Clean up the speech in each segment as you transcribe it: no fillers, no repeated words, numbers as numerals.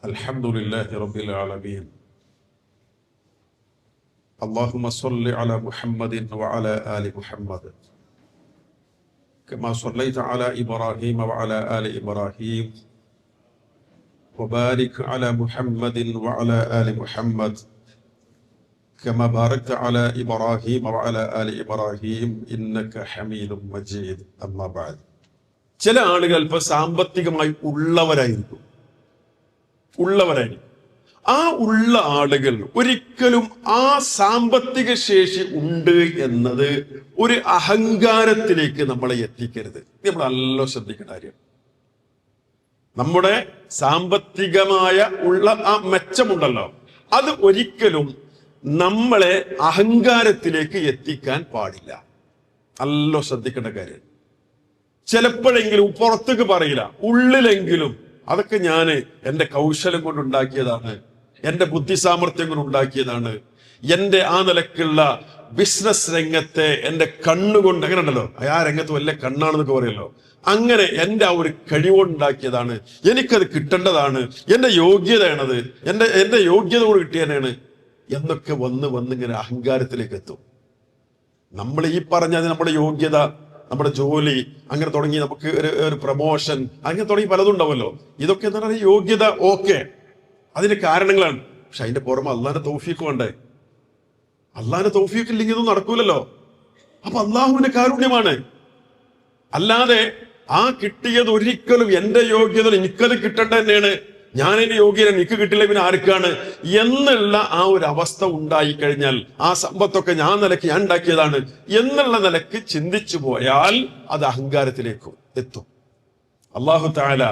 الحمد لله رب العالمين. اللهم صل على محمد وعلى آل محمد كما صليت على إبراهيم وعلى آل إبراهيم وبارك على محمد وعلى آل محمد كما باركت على إبراهيم وعلى آل إبراهيم إنك حميد مجيد. أما بعد. ചില ആളുകൾ ഇപ്പോൾ സാമ്പത്തികമായി ഉള്ളവരായിരിക്കും. ആ ഉള്ള ആളുകൾ ഒരിക്കലും ആ സാമ്പത്തിക ശേഷി ഉണ്ട് എന്നത് ഒരു അഹങ്കാരത്തിലേക്ക് നമ്മളെ എത്തിക്കരുത്. നമ്മൾ നല്ല ശ്രദ്ധിക്കേണ്ട കാര്യം. നമ്മുടെ സാമ്പത്തികമായ ഉള്ള ആ മെച്ചമുണ്ടല്ലോ, അത് ഒരിക്കലും നമ്മളെ അഹങ്കാരത്തിലേക്ക് എത്തിക്കാൻ പാടില്ല. നല്ല ശ്രദ്ധിക്കേണ്ട കാര്യം. ചിലപ്പോഴെങ്കിലും പുറത്തേക്ക് പറയില്ല, ഉള്ളിലെങ്കിലും അതൊക്കെ ഞാൻ എൻ്റെ കൗശലം കൊണ്ട് ഉണ്ടാക്കിയതാണ്, എൻ്റെ ബുദ്ധി സാമർഥ്യം കൊണ്ട് ഉണ്ടാക്കിയതാണ്, എൻ്റെ ആ നിലക്കുള്ള ബിസിനസ് രംഗത്തെ എൻ്റെ കണ്ണുകൊണ്ട്, അങ്ങനെ ഉണ്ടല്ലോ, ആ രംഗത്ത് വലിയ കണ്ണാണെന്നൊക്കെ പറയല്ലോ, അങ്ങനെ എൻ്റെ ആ ഒരു കഴിവുണ്ടാക്കിയതാണ്, എനിക്കത് കിട്ടേണ്ടതാണ്, എൻ്റെ യോഗ്യതയാണത്, എൻ്റെ യോഗ്യത കൂടെ കിട്ടിയതാണ് എന്നൊക്കെ വന്നിങ്ങനെ അഹങ്കാരത്തിലേക്ക് എത്തും. നമ്മൾ ഈ പറഞ്ഞത് നമ്മുടെ യോഗ്യത, നമ്മുടെ ജോലി, അങ്ങനെ തുടങ്ങി നമുക്ക് ഒരു പ്രൊമോഷൻ, അങ്ങനെ തുടങ്ങി പലതും ഉണ്ടാവുമല്ലോ. ഇതൊക്കെ എന്താ പറയുക, യോഗ്യത, ഓക്കെ, അതിന്റെ കാരണങ്ങളാണ്. പക്ഷെ അതിന്റെ പുറമെ അള്ളാന്റെ തൗഫീഖ് വേണ്ടേ? അള്ളാന്റെ തൗഫീഖ് ഇല്ലെങ്കിൽ ഇതൊന്നും നടക്കൂലല്ലോ. അപ്പൊ അള്ളാഹുവിന്റെ കാരുണ്യമാണ്. അല്ലാതെ ആ കിട്ടിയത് ഒരിക്കലും എന്റെ യോഗ്യത, എനിക്കത് കിട്ടേണ്ട തന്നെയാണ്, ഞാനെന്റെ യോഗ്യത എനിക്ക് കിട്ടില്ല, പിന്നെ ആർക്കാണ് എന്നുള്ള ആ ഒരു അവസ്ഥ ഉണ്ടായി കഴിഞ്ഞാൽ, ആ സമ്പത്തൊക്കെ ഞാൻ ഉണ്ടാക്കിയതാണ് എന്നുള്ള നിലക്ക് ചിന്തിച്ചു പോയാൽ അത് അഹങ്കാരത്തിലേക്കും എത്തും. അല്ലാഹു തആല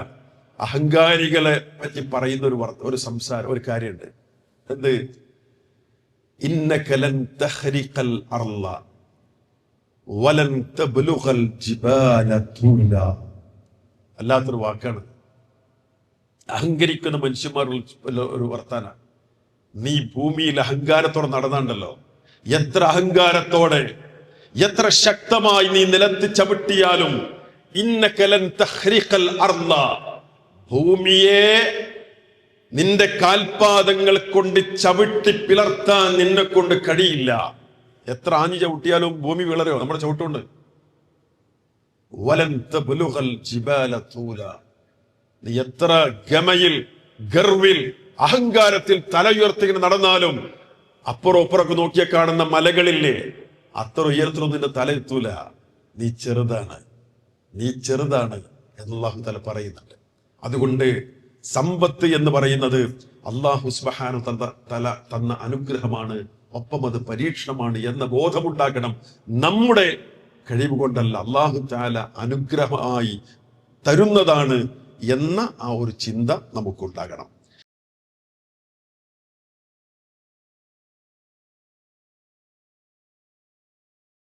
അഹങ്കാരികളെ പറ്റി പറയുന്ന ഒരു സംസാരം, ഒരു കാര്യമുണ്ട്. എന്ത്? ഇന്നക ലൻ തഖ്രിഖൽ അർള വലൻ തബ്ലുഗൽ ജിബാല തൂല. അല്ലാത്തൊരു വാക്കാണ്. അഹങ്കരിക്കുന്ന മനുഷ്യന്മാരുടെ ഒരു വർത്താനാണ്. നീ ഭൂമിയിൽ അഹങ്കാരത്തോടെ നടന്നാണ്ടല്ലോ, എത്ര അഹങ്കാരത്തോടെ എത്ര ശക്തമായി നീ നിലത്ത് ചവിട്ടിയാലും, ഇന്നക ലൻ തഖ്രിഖൽ അർള, ഭൂമിയെ നിന്റെ കാൽപാദങ്ങൾ കൊണ്ട് ചവിട്ടി പിളർത്താൻ നിന്നെ കൊണ്ട് കഴിയില്ല. എത്ര ആഞ്ഞു ചവിട്ടിയാലും ഭൂമി വിളരോ നമ്മുടെ ചവിട്ടുണ്ട്. വലൻ തബ്ലുഗൽ ജിബാല തൂല, നീ എത്ര ഗമയിൽ, ഗർവിൽ, അഹങ്കാരത്തിൽ തല ഉയർത്തിങ്ങനെ നടന്നാലും അപ്പുറം അപ്പുറമൊക്കെ നോക്കിയ കാണുന്ന മലകളില്ലേ, അത്ര ഉയരത്തിലൊന്നും നിന്റെ തല എത്തൂല. നീ ചെറുതാണ് എന്ന് അല്ലാഹു തആല പറയുന്നുണ്ട്. അതുകൊണ്ട് സമ്പത്ത് എന്ന് പറയുന്നത് അല്ലാഹു സുബ്ഹാനഹു തആല തന്ന അനുഗ്രഹമാണ്, ഒപ്പം അത് പരീക്ഷണമാണ് എന്ന ബോധമുണ്ടാക്കണം. നമ്മുടെ കഴിവ് കൊണ്ടല്ല, അല്ലാഹു തആല അനുഗ്രഹമായി തരുന്നതാണ് എന്ന ആ ഒരു ചിന്ത നമുക്കുണ്ടാകണം.